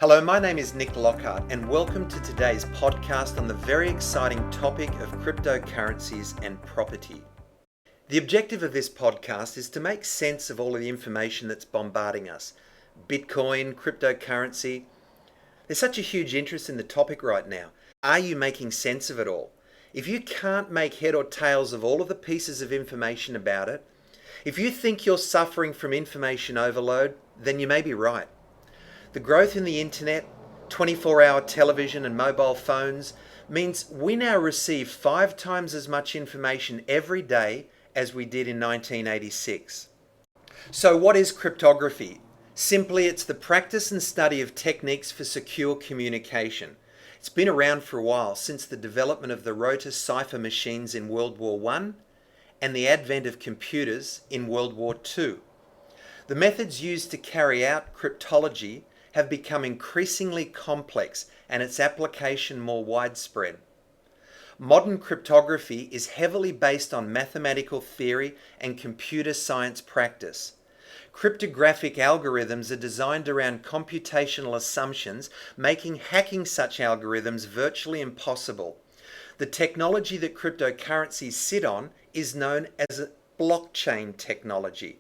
Hello, my name is Nick Lockhart and welcome to today's podcast on the very exciting topic of cryptocurrencies and property. The objective of this podcast is to make sense of all of the information that's bombarding us. Bitcoin, cryptocurrency. There's such a huge interest in the topic right now. Are you making sense of it all? If you can't make head or tails of all of the pieces of information about it, if you think you're suffering from information overload, then you may be right. The growth in the internet, 24-hour television and mobile phones means we now receive 5 times as much information every day as we did in 1986. So what is cryptography? Simply, it's the practice and study of techniques for secure communication. It's been around for a while, since the development of the rota cipher machines in World War I and the advent of computers in World War II. The methods used to carry out cryptology have become increasingly complex and its application more widespread. Modern cryptography is heavily based on mathematical theory and computer science practice. Cryptographic algorithms are designed around computational assumptions, making hacking such algorithms virtually impossible. The technology that cryptocurrencies sit on is known as a blockchain technology.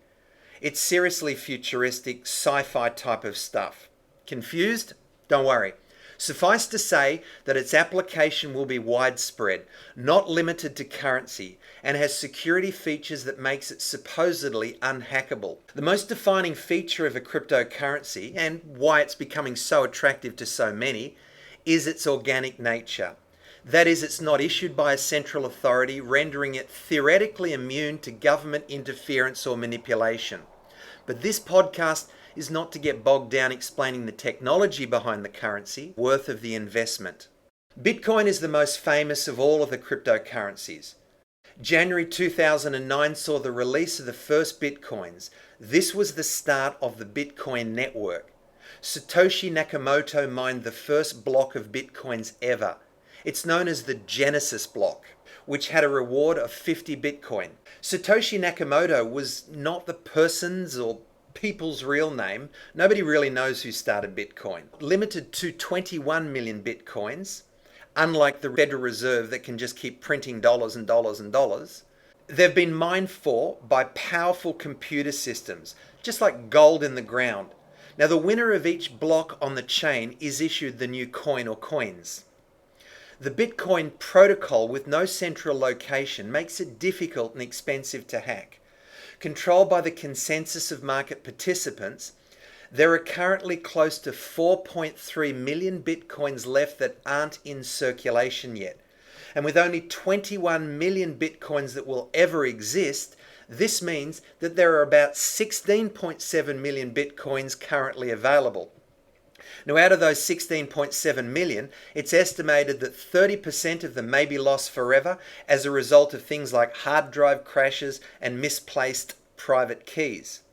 It's seriously futuristic, sci-fi type of stuff. Confused? Don't worry. Suffice to say that its application will be widespread, not limited to currency, and has security features that makes it supposedly unhackable. The most defining feature of a cryptocurrency, and why it's becoming so attractive to so many, is its organic nature. That is, it's not issued by a central authority, rendering it theoretically immune to government interference or manipulation. But this podcast is not to get bogged down explaining the technology behind the currency, worth of the investment. Bitcoin is the most famous of all of the cryptocurrencies. January 2009 saw the release of the first Bitcoins. This was the start of the Bitcoin network. Satoshi Nakamoto mined the first block of Bitcoins ever. It's known as the Genesis block, which had a reward of 50 Bitcoin. Satoshi Nakamoto was not the person's or people's real name. Nobody really knows who started Bitcoin. Limited to 21 million Bitcoins, unlike the Federal Reserve that can just keep printing dollars and dollars and dollars. They've been mined for by powerful computer systems, just like gold in the ground. Now, the winner of each block on the chain is issued the new coin or coins. The Bitcoin protocol with no central location makes it difficult and expensive to hack. Controlled by the consensus of market participants, there are currently close to 4.3 million Bitcoins left that aren't in circulation yet. And with only 21 million Bitcoins that will ever exist, this means that there are about 16.7 million Bitcoins currently available. Now, out of those 16.7 million, it's estimated that 30% of them may be lost forever as a result of things like hard drive crashes and misplaced private keys.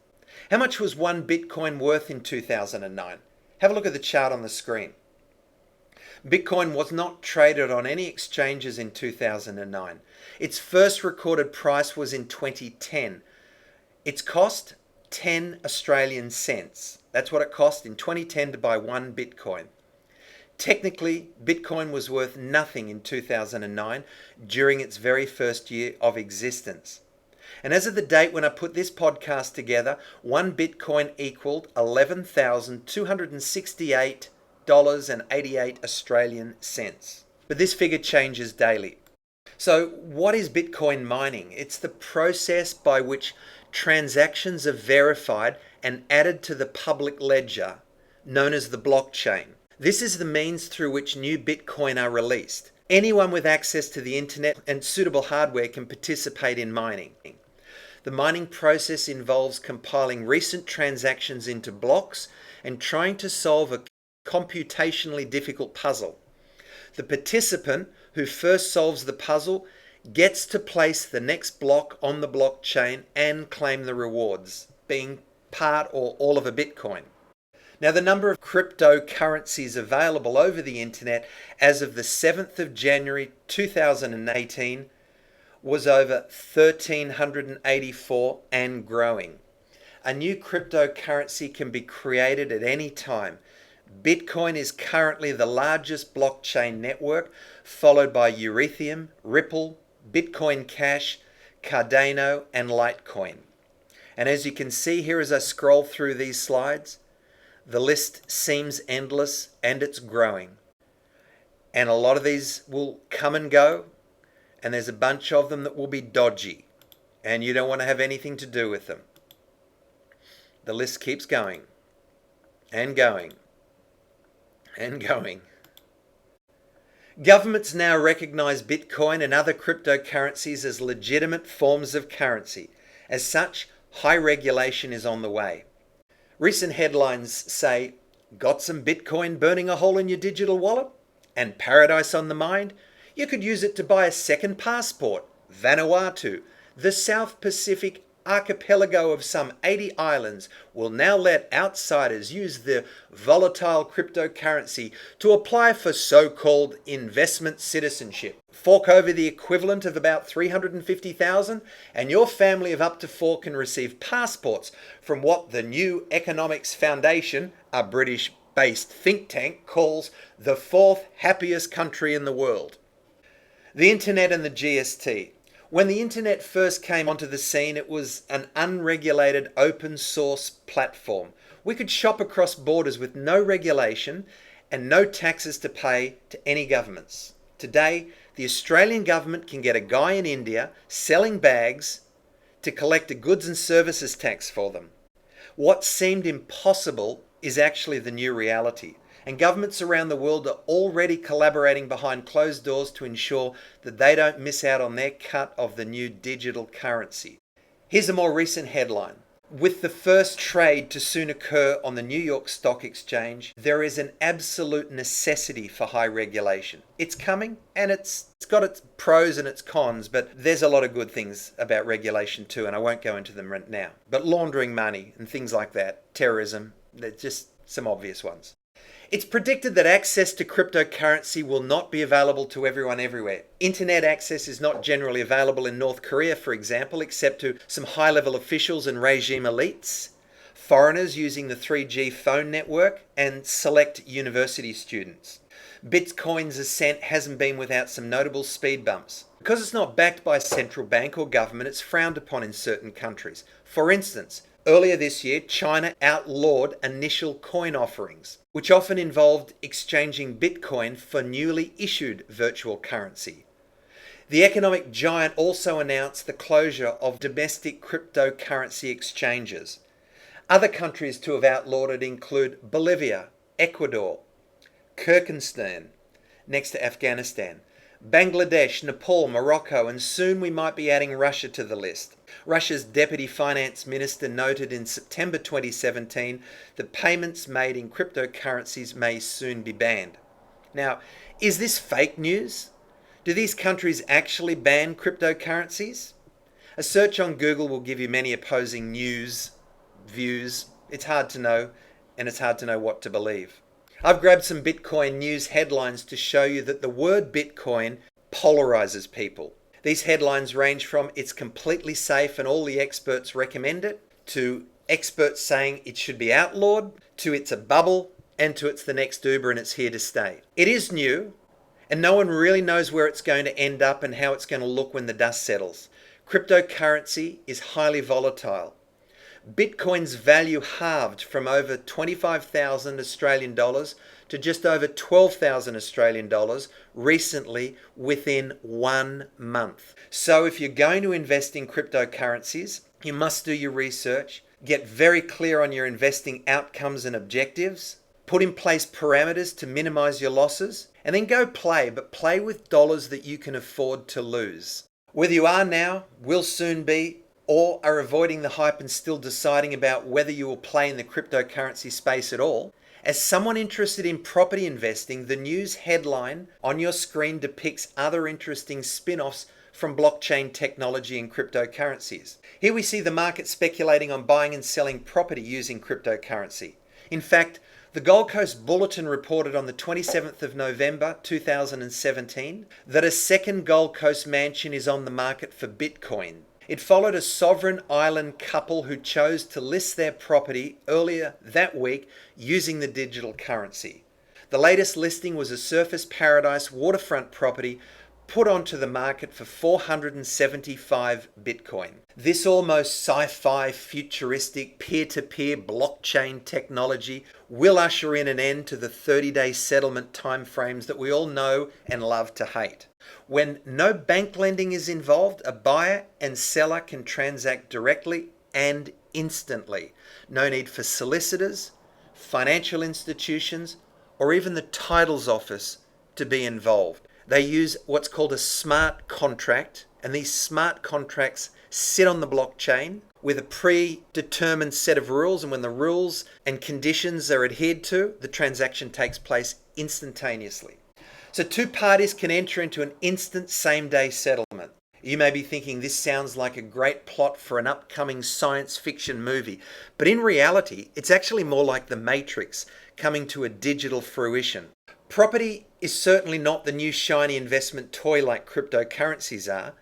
How much was one Bitcoin worth in 2009? Have a look at the chart on the screen. Bitcoin was not traded on any exchanges in 2009. Its first recorded price was in 2010. Its cost, 10 Australian cents. That's what it cost in 2010 to buy one Bitcoin. Technically, Bitcoin was worth nothing in 2009 during its very first year of existence. And as of the date when I put this podcast together, one Bitcoin equaled $11,268.88 Australian cents. But this figure changes daily. So what is Bitcoin mining? It's the process by which transactions are verified and added to the public ledger, known as the blockchain. This is the means through which new Bitcoin are released. Anyone with access to the internet and suitable hardware can participate in mining. The mining process involves compiling recent transactions into blocks and trying to solve a computationally difficult puzzle. The participant who first solves the puzzle gets to place the next block on the blockchain and claim the rewards, being part or all of a Bitcoin. Now, the number of cryptocurrencies available over the internet as of the 7th of January 2018 was over 1,384 and growing. A new cryptocurrency can be created at any time, Bitcoin is currently the largest blockchain network, followed by Ethereum, Ripple, Bitcoin Cash, Cardano, and Litecoin. And as you can see here as I scroll through these slides, the list seems endless and it's growing. And a lot of these will come and go, and there's a bunch of them that will be dodgy, and you don't want to have anything to do with them. The list keeps going and going and going. Governments now recognize Bitcoin and other cryptocurrencies as legitimate forms of currency. As such, high regulation is on the way. Recent headlines say, got some Bitcoin burning a hole in your digital wallet? And paradise on the mind? You could use it to buy a second passport. Vanuatu, the South Pacific archipelago of some 80 islands, will now let outsiders use the volatile cryptocurrency to apply for so-called investment citizenship. Fork over the equivalent of about $350,000 and your family of up to 4 can receive passports from what the New Economics Foundation, a British-based think tank, calls the 4th happiest country in the world. The internet and the GST. When the internet first came onto the scene, it was an unregulated open source platform. We could shop across borders with no regulation and no taxes to pay to any governments. Today, the Australian government can get a guy in India selling bags to collect a goods and services tax for them. What seemed impossible is actually the new reality. And governments around the world are already collaborating behind closed doors to ensure that they don't miss out on their cut of the new digital currency. Here's a more recent headline. With the first trade to soon occur on the New York Stock Exchange, there is an absolute necessity for high regulation. It's coming, and it's got its pros and its cons, but there's a lot of good things about regulation too, and I won't go into them right now. But laundering money and things like that, terrorism, they're just some obvious ones. It's predicted that access to cryptocurrency will not be available to everyone everywhere. Internet access is not generally available in North Korea, for example, except to some high-level officials and regime elites, foreigners using the 3G phone network, and select university students. Bitcoin's ascent hasn't been without some notable speed bumps. Because it's not backed by a central bank or government, it's frowned upon in certain countries. For instance, earlier this year, China outlawed initial coin offerings, which often involved exchanging Bitcoin for newly issued virtual currency. The economic giant also announced the closure of domestic cryptocurrency exchanges. Other countries to have outlawed it include Bolivia, Ecuador, Kyrgyzstan, next to Afghanistan, Bangladesh, Nepal, Morocco, and soon we might be adding Russia to the list. Russia's Deputy Finance Minister noted in September 2017 that payments made in cryptocurrencies may soon be banned. Now, is this fake news? Do these countries actually ban cryptocurrencies? A search on Google will give you many opposing news, views. It's hard to know, and it's hard to know what to believe. I've grabbed some Bitcoin news headlines to show you that the word Bitcoin polarizes people. These headlines range from it's completely safe and all the experts recommend it, to experts saying it should be outlawed, to it's a bubble, and to it's the next Uber and it's here to stay. It is new, and no one really knows where it's going to end up and how it's going to look when the dust settles. Cryptocurrency is highly volatile. Bitcoin's value halved from over 25,000 Australian dollars to just over 12,000 Australian dollars recently within 1 month. So if you're going to invest in cryptocurrencies, you must do your research, get very clear on your investing outcomes and objectives, put in place parameters to minimize your losses, and then go play, but play with dollars that you can afford to lose. Whether you are now, will soon be, or are avoiding the hype and still deciding about whether you will play in the cryptocurrency space at all, as someone interested in property investing, the news headline on your screen depicts other interesting spin-offs from blockchain technology and cryptocurrencies. Here we see the market speculating on buying and selling property using cryptocurrency. In fact, the Gold Coast Bulletin reported on the 27th of November 2017 that a second Gold Coast mansion is on the market for Bitcoin. It followed a sovereign island couple who chose to list their property earlier that week using the digital currency. The latest listing was a Surface Paradise waterfront property put onto the market for 475 Bitcoin. This almost sci-fi futuristic peer-to-peer blockchain technology will usher in an end to the 30-day settlement timeframes that we all know and love to hate. When no bank lending is involved, a buyer and seller can transact directly and instantly. No need for solicitors, financial institutions, or even the titles office to be involved. They use what's called a smart contract, and these smart contracts sit on the blockchain with a predetermined set of rules, and when the rules and conditions are adhered to, the transaction takes place instantaneously. So two parties can enter into an instant same-day settlement. You may be thinking this sounds like a great plot for an upcoming science fiction movie, but in reality, it's actually more like The Matrix coming to a digital fruition. Property is certainly not the new shiny investment toy like cryptocurrencies are,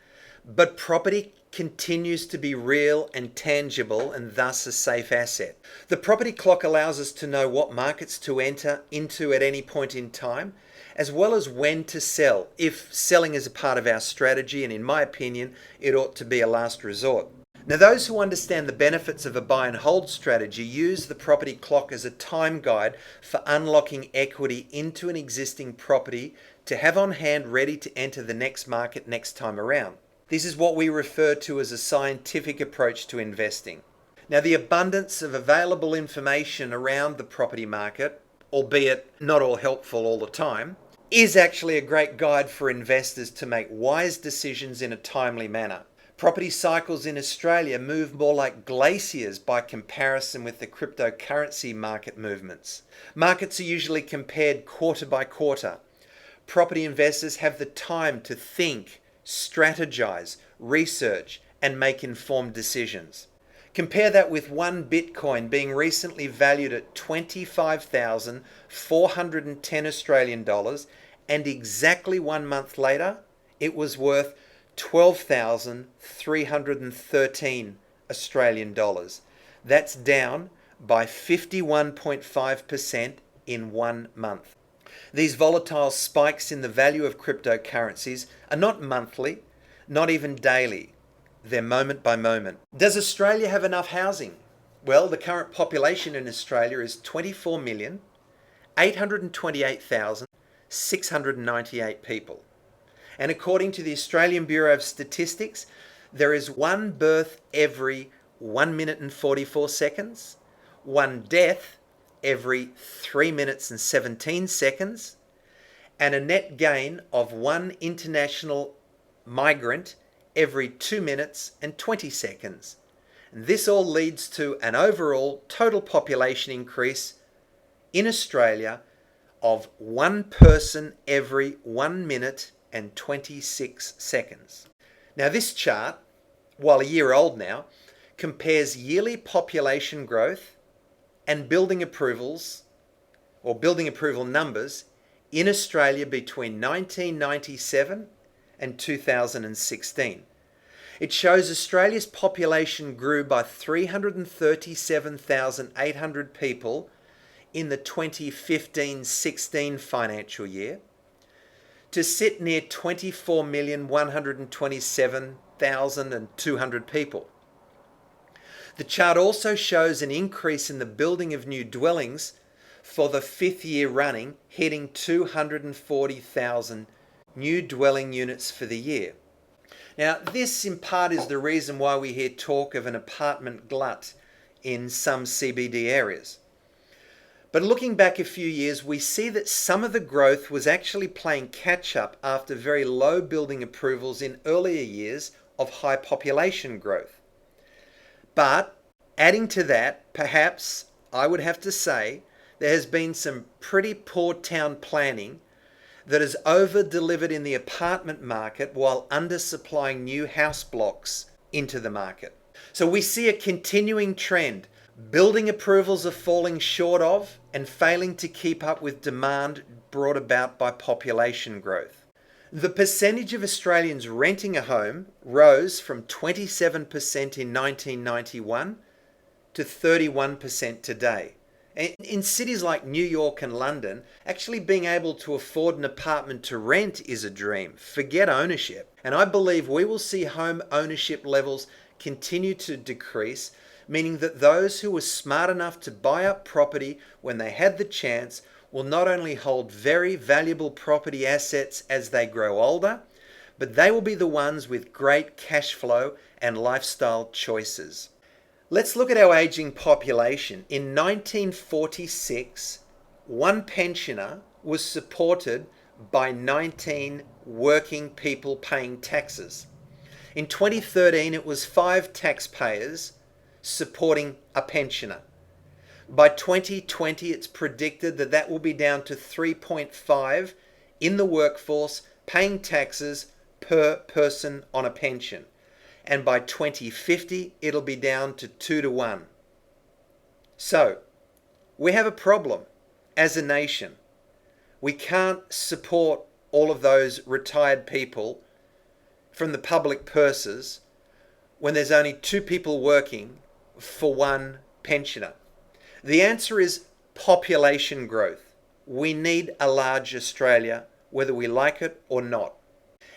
but property continues to be real and tangible and thus a safe asset. The property clock allows us to know what markets to enter into at any point in time, as well as when to sell, if selling is a part of our strategy, and in my opinion, it ought to be a last resort. Now, those who understand the benefits of a buy and hold strategy use the property clock as a time guide for unlocking equity into an existing property to have on hand ready to enter the next market next time around. This is what we refer to as a scientific approach to investing. Now, the abundance of available information around the property market, albeit not all helpful all the time, is actually a great guide for investors to make wise decisions in a timely manner. Property cycles in Australia move more like glaciers by comparison with the cryptocurrency market movements. Markets are usually compared quarter by quarter. Property investors have the time to think, strategize, research, and make informed decisions. Compare that with one Bitcoin being recently valued at 25,410 Australian dollars, and exactly 1 month later, it was worth 12,313 Australian dollars. That's down by 51.5% in 1 month. These volatile spikes in the value of cryptocurrencies are not monthly, not even daily. They're moment by moment. Does Australia have enough housing? Well, the current population in Australia is 24,828,698 people. And according to the Australian Bureau of Statistics, there is one birth every 1 minute and 44 seconds, one death every 3 minutes and 17 seconds, and a net gain of one international migrant every 2 minutes and 20 seconds. And this all leads to an overall total population increase in Australia of one person every 1 minute and 26 seconds. Now, this chart, while a year old now, compares yearly population growth and building approvals or building approval numbers in Australia between 1997 and 2016. It shows Australia's population grew by 337,800 people in the 2015-16 financial year to sit near 24,127,200 people. The chart also shows an increase in the building of new dwellings for the 5th year running, hitting 240,000 new dwelling units for the year. Now, this in part is the reason why we hear talk of an apartment glut in some CBD areas. But looking back a few years, we see that some of the growth was actually playing catch up after very low building approvals in earlier years of high population growth. But adding to that, perhaps I would have to say there has been some pretty poor town planning that has over-delivered in the apartment market while under-supplying new house blocks into the market. So we see a continuing trend. Building approvals are falling short of and failing to keep up with demand brought about by population growth. The percentage of Australians renting a home rose from 27% in 1991 to 31% today. In cities like New York and London, actually being able to afford an apartment to rent is a dream. Forget ownership. And I believe we will see home ownership levels continue to decrease, meaning that those who were smart enough to buy up property when they had the chance will not only hold very valuable property assets as they grow older, but they will be the ones with great cash flow and lifestyle choices. Let's look at our aging population. In 1946, one pensioner was supported by 19 working people paying taxes. In 2013, it was 5 taxpayers supporting a pensioner. By 2020, it's predicted that that will be down to 3.5 in the workforce paying taxes per person on a pension. And by 2050, it'll be down to 2 to 1. So, we have a problem as a nation. We can't support all of those retired people from the public purses when there's only 2 people working for one pensioner. The answer is population growth. We need a large Australia, whether we like it or not.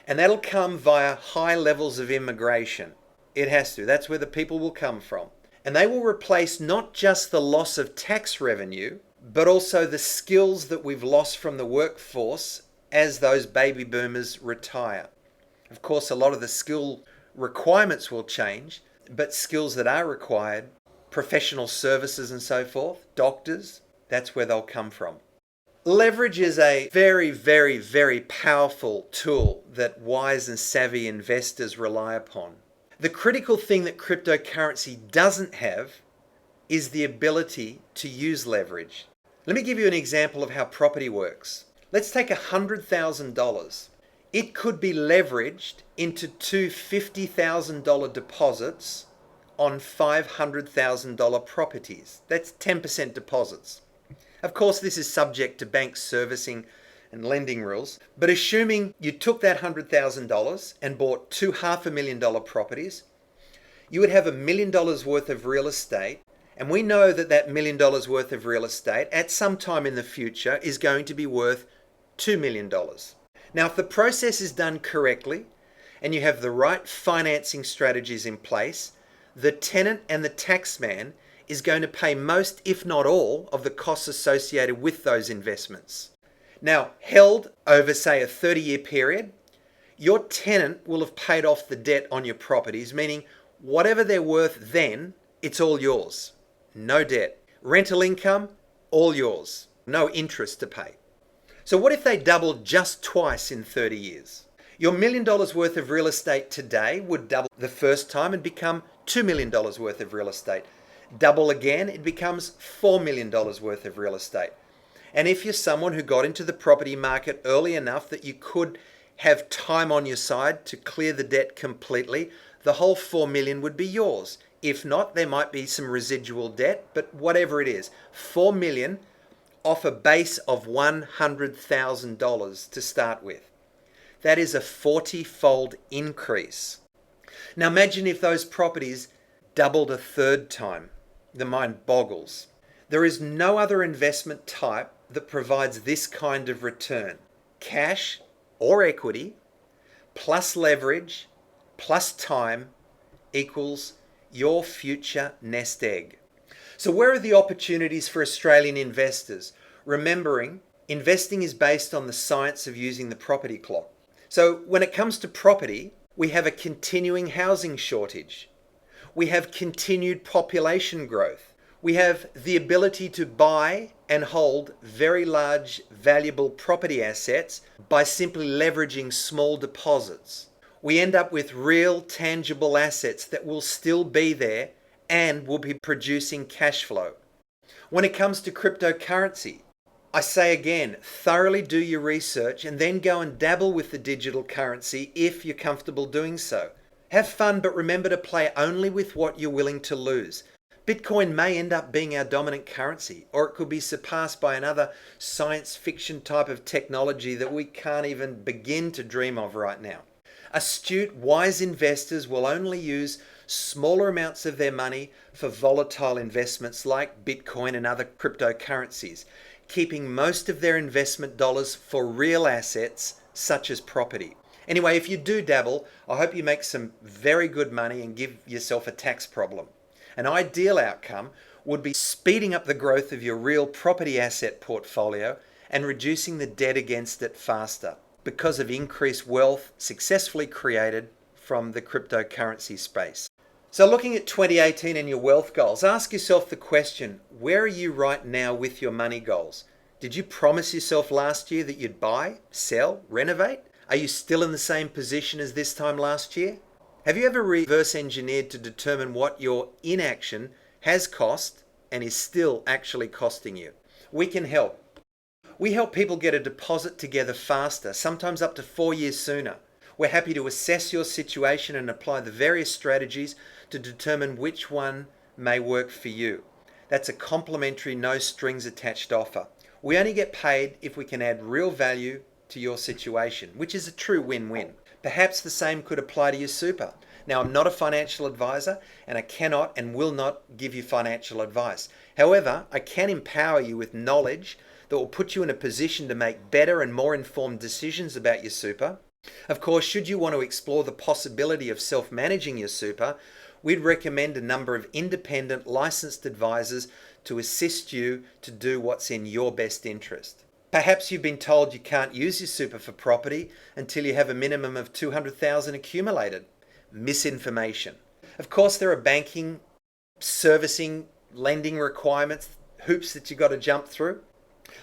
And that'll come via high levels of immigration. It has to. That's where the people will come from. And they will replace not just the loss of tax revenue, but also the skills that we've lost from the workforce as those baby boomers retire. Of course, a lot of the skill requirements will change, but skills that are required, professional services and so forth, doctors, that's where they'll come from. Leverage is a very, very, very powerful tool that wise and savvy investors rely upon. The critical thing that cryptocurrency doesn't have is the ability to use leverage. Let me give you an example of how property works. Let's take $100,000. It could be leveraged into 2 $50,000 deposits on $500,000 properties. That's 10% deposits. Of course, this is subject to bank servicing and lending rules, but assuming you took that $100,000 and bought 2 $500,000 properties, you would have $1 million worth of real estate, and we know that that $1 million worth of real estate at some time in the future is going to be worth $2 million. Now, if the process is done correctly and you have the right financing strategies in place, the tenant and the taxman is going to pay most, if not all, of the costs associated with those investments. Now, held over, say, a 30-year period, your tenant will have paid off the debt on your properties, meaning whatever they're worth then, it's all yours. No debt. Rental income, all yours. No interest to pay. So what if they doubled just twice in 30 years? Your $1 million worth of real estate today would double the first time and become $2 million worth of real estate. Double again, it becomes $4 million worth of real estate. And if you're someone who got into the property market early enough that you could have time on your side to clear the debt completely, the whole $4 million would be yours. If not, there might be some residual debt, but whatever it is, $4 million off a base of $100,000 to start with. That is a 40-fold increase. Now imagine if those properties doubled a third time. The mind boggles. There is no other investment type that provides this kind of return. Cash or equity plus leverage plus time equals your future nest egg. So where are the opportunities for Australian investors? Remembering, investing is based on the science of using the property clock. So when it comes to property, we have a continuing housing shortage. We have continued population growth. We have the ability to buy and hold very large, valuable property assets by simply leveraging small deposits. We end up with real, tangible assets that will still be there and will be producing cash flow. When it comes to cryptocurrency, I say again, thoroughly do your research and then go and dabble with the digital currency if you're comfortable doing so. Have fun, but remember to play only with what you're willing to lose. Bitcoin may end up being our dominant currency, or it could be surpassed by another science fiction type of technology that we can't even begin to dream of right now. Astute, wise investors will only use smaller amounts of their money for volatile investments like Bitcoin and other cryptocurrencies, keeping most of their investment dollars for real assets such as property. Anyway, if you do dabble, I hope you make some very good money and give yourself a tax problem. An ideal outcome would be speeding up the growth of your real property asset portfolio and reducing the debt against it faster because of increased wealth successfully created from the cryptocurrency space. So looking at 2018 and your wealth goals, ask yourself the question, where are you right now with your money goals? Did you promise yourself last year that you'd buy, sell, renovate? Are you still in the same position as this time last year? Have you ever reverse engineered to determine what your inaction has cost and is still actually costing you? We can help. We help people get a deposit together faster, sometimes up to 4 years sooner. We're happy to assess your situation and apply the various strategies to determine which one may work for you. That's a complimentary, no strings attached offer. We only get paid if we can add real value to your situation, which is a true win-win. Perhaps the same could apply to your super. Now, I'm not a financial advisor and I cannot and will not give you financial advice. However, I can empower you with knowledge that will put you in a position to make better and more informed decisions about your super. Of course, should you want to explore the possibility of self-managing your super, we'd recommend a number of independent licensed advisors to assist you to do what's in your best interest. Perhaps you've been told you can't use your super for property until you have a minimum of 200,000 accumulated. Misinformation. Of course, there are banking, servicing, lending requirements, hoops that you've got to jump through.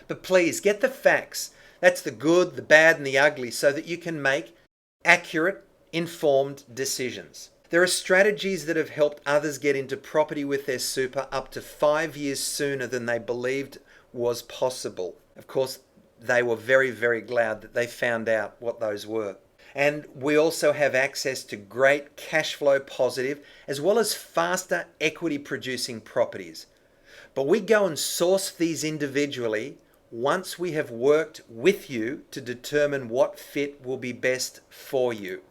But please get the facts. That's the good, the bad, and the ugly so that you can make accurate, informed decisions. There are strategies that have helped others get into property with their super up to 5 years sooner than they believed was possible. Of course, they were very, very glad that they found out what those were. And we also have access to great cash flow positive as well as faster equity producing properties. But we go and source these individually once we have worked with you to determine what fit will be best for you.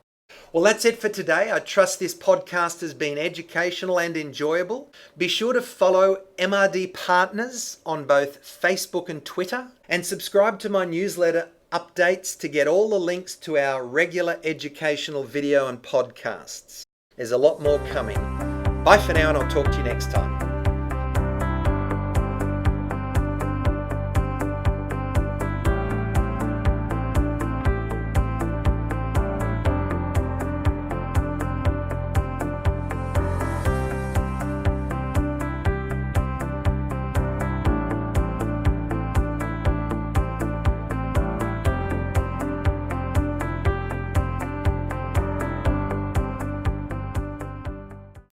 Well, that's it for today. I trust this podcast has been educational and enjoyable. Be sure to follow MRD Partners on both Facebook and Twitter, and subscribe to my newsletter updates to get all the links to our regular educational video and podcasts. There's a lot more coming. Bye for now, and I'll talk to you next time.